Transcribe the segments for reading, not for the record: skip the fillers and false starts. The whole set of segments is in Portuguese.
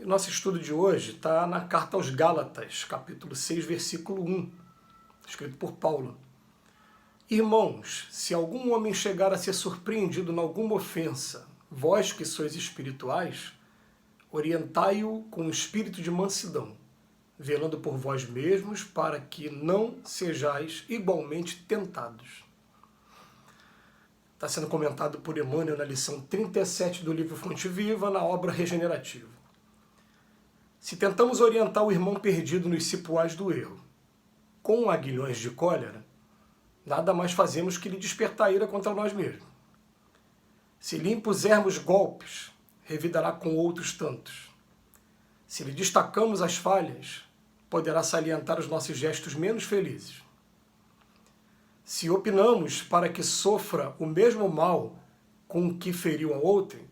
E nosso estudo de hoje está na carta aos Gálatas, capítulo 6, versículo 1, escrito por Paulo. Irmãos, se algum homem chegar a ser surpreendido em alguma ofensa, vós que sois espirituais, orientai-o com espírito de mansidão, velando por vós mesmos para que não sejais igualmente tentados. Está sendo comentado por Emmanuel na lição 37 do livro Fonte Viva, na obra Regenerativa. Se tentamos orientar o irmão perdido nos cipuais do erro, com aguilhões de cólera, nada mais fazemos que lhe despertar a ira contra nós mesmos. Se lhe impusermos golpes, revidará com outros tantos. Se lhe destacamos as falhas, poderá salientar os nossos gestos menos felizes. Se opinamos para que sofra o mesmo mal com o que feriu a outrem,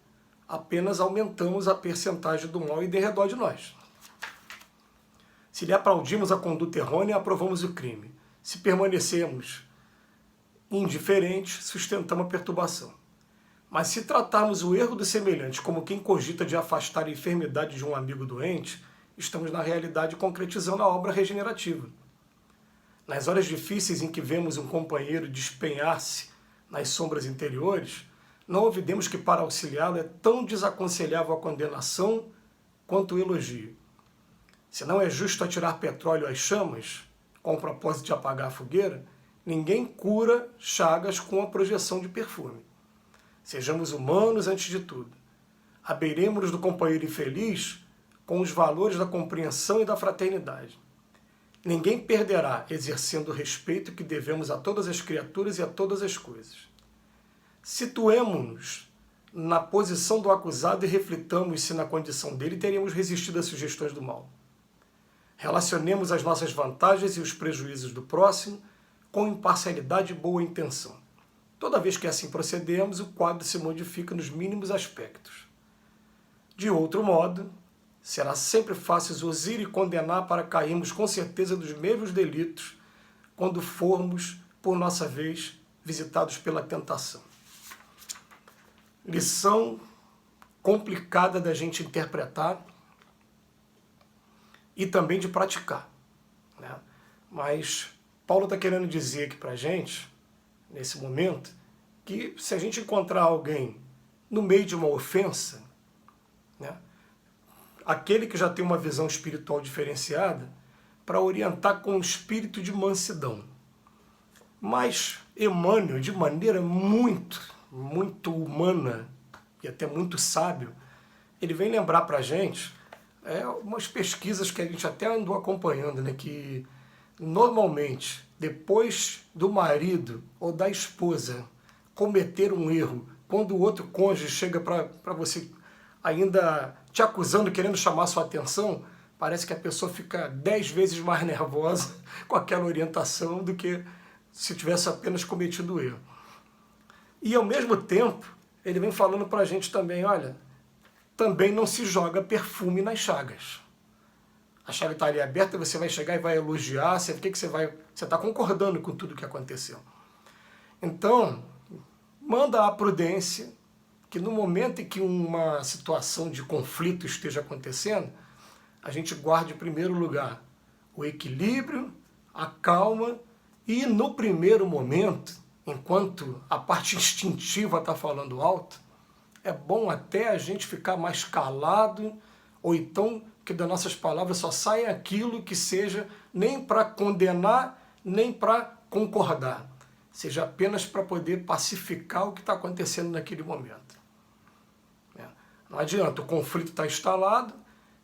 apenas aumentamos a percentagem do mal em derredor de nós. Se lhe aplaudimos a conduta errônea, aprovamos o crime. Se permanecemos indiferentes, sustentamos a perturbação. Mas se tratarmos o erro do semelhante como quem cogita de afastar a enfermidade de um amigo doente, estamos na realidade concretizando a obra regenerativa. Nas horas difíceis em que vemos um companheiro despenhar-se nas sombras interiores, não olvidemos que para auxiliá-lo é tão desaconselhável a condenação quanto o elogio. Se não é justo atirar petróleo às chamas, com o propósito de apagar a fogueira, ninguém cura chagas com a projeção de perfume. Sejamos humanos antes de tudo. Abeiremos-nos do companheiro infeliz com os valores da compreensão e da fraternidade. Ninguém perderá exercendo o respeito que devemos a todas as criaturas e a todas as coisas. Situemo-nos na posição do acusado e reflitamos se na condição dele teríamos resistido às sugestões do mal. Relacionemos as nossas vantagens e os prejuízos do próximo com imparcialidade e boa intenção. Toda vez que assim procedemos, o quadro se modifica nos mínimos aspectos. De outro modo, será sempre fácil zozir e condenar para cairmos com certeza dos mesmos delitos quando formos, por nossa vez, visitados pela tentação. Lição complicada da gente interpretar e também de praticar, né? Mas Paulo está querendo dizer aqui para a gente, nesse momento, que se a gente encontrar alguém no meio de uma ofensa, né, aquele que já tem uma visão espiritual diferenciada, para orientar com um espírito de mansidão. Mas Emmanuel, de maneira muito humana e até muito sábio, ele vem lembrar para a gente umas pesquisas que a gente até andou acompanhando, né, que normalmente, depois do marido ou da esposa cometer um erro, quando o outro cônjuge chega para você ainda te acusando, querendo chamar sua atenção, parece que a pessoa fica 10 vezes mais nervosa com aquela orientação do que se tivesse apenas cometido o erro. E ao mesmo tempo, ele vem falando para a gente também, olha, também não se joga perfume nas chagas. A chaga está ali aberta, você vai chegar e vai elogiar, você está concordando com tudo que aconteceu. Então, manda a prudência que no momento em que uma situação de conflito esteja acontecendo, a gente guarde em primeiro lugar o equilíbrio, a calma e no primeiro momento, enquanto a parte instintiva está falando alto, é bom até a gente ficar mais calado, ou então que das nossas palavras só saia aquilo que seja nem para condenar, nem para concordar, seja apenas para poder pacificar o que está acontecendo naquele momento. Não adianta, o conflito está instalado,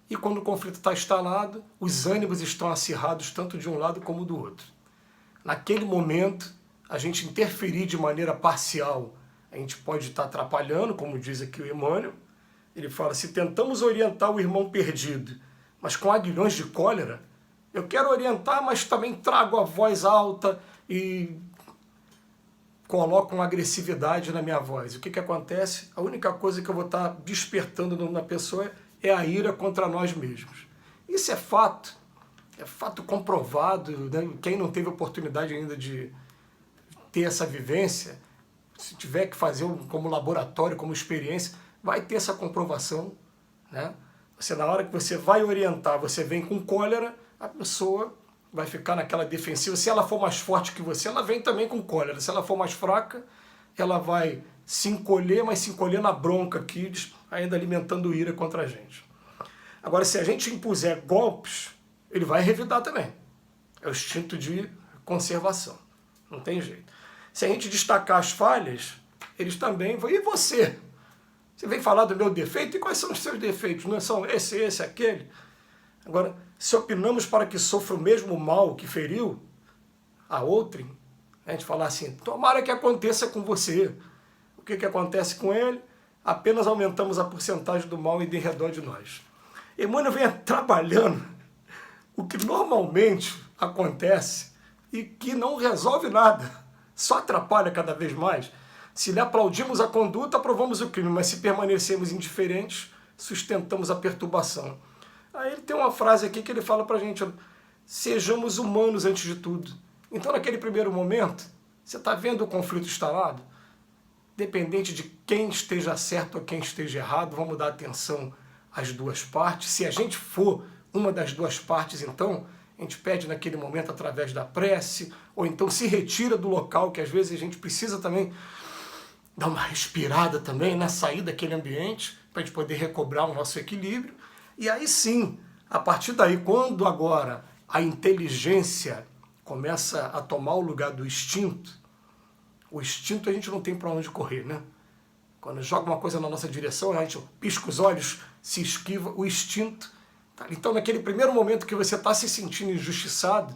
e quando o conflito está instalado, os ânimos estão acirrados tanto de um lado como do outro. Naquele momento, a gente interferir de maneira parcial, a gente pode estar atrapalhando, como diz aqui o Emmanuel. Ele fala, se tentamos orientar o irmão perdido, mas com aguilhões de cólera, eu quero orientar, mas também trago a voz alta e coloco uma agressividade na minha voz. O que acontece? A única coisa que eu vou estar despertando na pessoa é a ira contra nós mesmos. Isso é fato comprovado, né? Quem não teve oportunidade ainda de ter essa vivência, se tiver que fazer como laboratório, como experiência, vai ter essa comprovação, né? Você, na hora que você vai orientar, você vem com cólera, a pessoa vai ficar naquela defensiva. Se ela for mais forte que você, ela vem também com cólera. Se ela for mais fraca, ela vai se encolher, mas se encolher na bronca aqui, ainda alimentando ira contra a gente. Agora, se a gente impuser golpes, ele vai revidar também. É o instinto de conservação. Não tem jeito. Se a gente destacar as falhas, eles também vão. E você? Você vem falar do meu defeito? E quais são os seus defeitos? Não são esse, aquele? Agora, se opinamos para que sofra o mesmo mal que feriu a outrem, a gente falar assim, tomara que aconteça com você. O que acontece com ele? Apenas aumentamos a porcentagem do mal em redor de nós. Emmanuel vem trabalhando o que normalmente acontece e que não resolve nada, só atrapalha cada vez mais. Se lhe aplaudimos a conduta, aprovamos o crime, mas se permanecemos indiferentes, sustentamos a perturbação. Aí ele tem uma frase aqui que ele fala pra gente, sejamos humanos antes de tudo. Então, naquele primeiro momento, você está vendo o conflito instalado? Dependente de quem esteja certo ou quem esteja errado, vamos dar atenção às duas partes. Se a gente for uma das duas partes, então, a gente pede naquele momento através da prece, ou então se retira do local, que às vezes a gente precisa também dar uma respirada também, né? Sair daquele ambiente, para a gente poder recobrar o nosso equilíbrio. E aí sim, a partir daí, quando agora a inteligência começa a tomar o lugar do instinto, o instinto a gente não tem para onde correr, né? Quando joga uma coisa na nossa direção, a gente pisca os olhos, se esquiva, o instinto. Tá? Então, naquele primeiro momento que você está se sentindo injustiçado,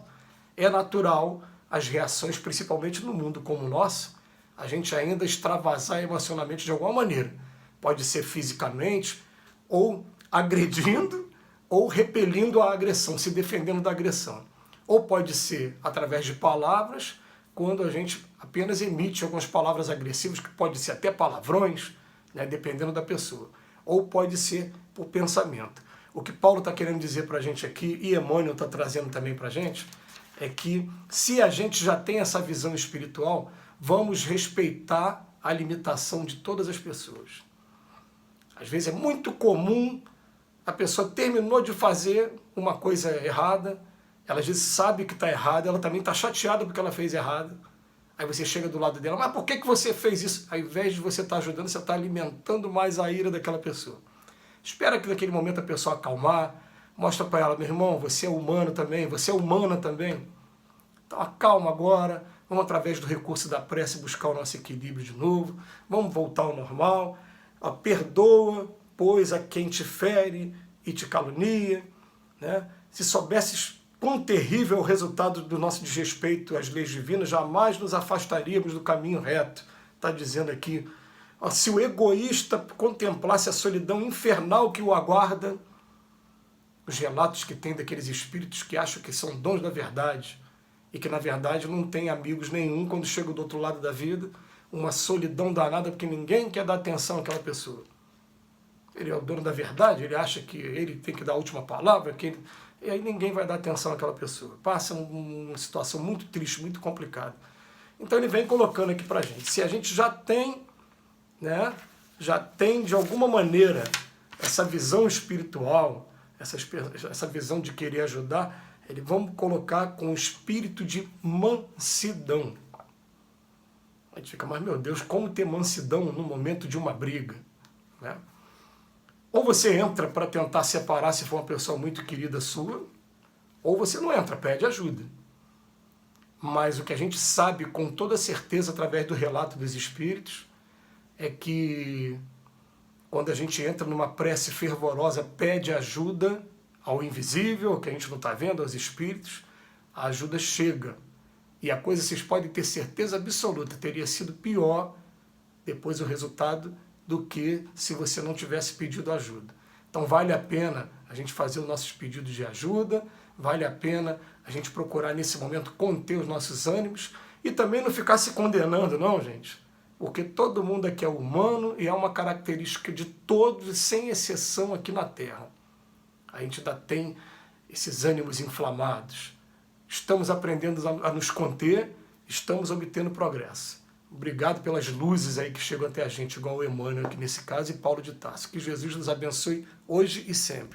é natural as reações, principalmente no mundo como o nosso, a gente ainda extravasar emocionalmente de alguma maneira. Pode ser fisicamente, ou agredindo, ou repelindo a agressão, se defendendo da agressão. Ou pode ser através de palavras, quando a gente apenas emite algumas palavras agressivas, que pode ser até palavrões, né, dependendo da pessoa. Ou pode ser por pensamento. O que Paulo está querendo dizer para a gente aqui, e Emmanuel está trazendo também para a gente, é que se a gente já tem essa visão espiritual, vamos respeitar a limitação de todas as pessoas. Às vezes é muito comum a pessoa terminou de fazer uma coisa errada, ela às vezes sabe que está errada, ela também está chateada porque ela fez errado. Aí você chega do lado dela, mas por que você fez isso? Ao invés de você estar ajudando, você está alimentando mais a ira daquela pessoa. Espera que naquele momento a pessoa acalmar, mostra para ela, meu irmão, você é humano também, você é humana também. Então acalma agora, vamos através do recurso da prece buscar o nosso equilíbrio de novo, vamos voltar ao normal, perdoa, pois, a quem te fere e te calunia, né? Se soubesses quão terrível é o resultado do nosso desrespeito às leis divinas, jamais nos afastaríamos do caminho reto. Está dizendo aqui, se o egoísta contemplasse a solidão infernal que o aguarda, os relatos que tem daqueles espíritos que acham que são donos da verdade e que na verdade não tem amigos nenhum quando chega do outro lado da vida, uma solidão danada porque ninguém quer dar atenção àquela pessoa. Ele é o dono da verdade, ele acha que ele tem que dar a última palavra, e aí ninguém vai dar atenção àquela pessoa. Passa uma situação muito triste, muito complicada. Então ele vem colocando aqui pra gente, se a gente já tem, né, já tem de alguma maneira essa visão espiritual, essa visão de querer ajudar, vamos colocar com o espírito de mansidão. A gente fica, mas meu Deus, como ter mansidão no momento de uma briga? Né? Ou você entra para tentar separar se for uma pessoa muito querida sua, ou você não entra, pede ajuda. Mas o que a gente sabe com toda certeza através do relato dos espíritos é que quando a gente entra numa prece fervorosa, pede ajuda ao invisível, que a gente não está vendo, aos espíritos, a ajuda chega. E a coisa, vocês podem ter certeza absoluta, teria sido pior depois o resultado do que se você não tivesse pedido ajuda. Então vale a pena a gente fazer os nossos pedidos de ajuda, vale a pena a gente procurar nesse momento conter os nossos ânimos e também não ficar se condenando, não, gente. Porque todo mundo aqui é humano e é uma característica de todos, sem exceção aqui na Terra. A gente ainda tem esses ânimos inflamados. Estamos aprendendo a nos conter, estamos obtendo progresso. Obrigado pelas luzes aí que chegam até a gente, igual o Emmanuel aqui nesse caso e Paulo de Tarso. Que Jesus nos abençoe hoje e sempre.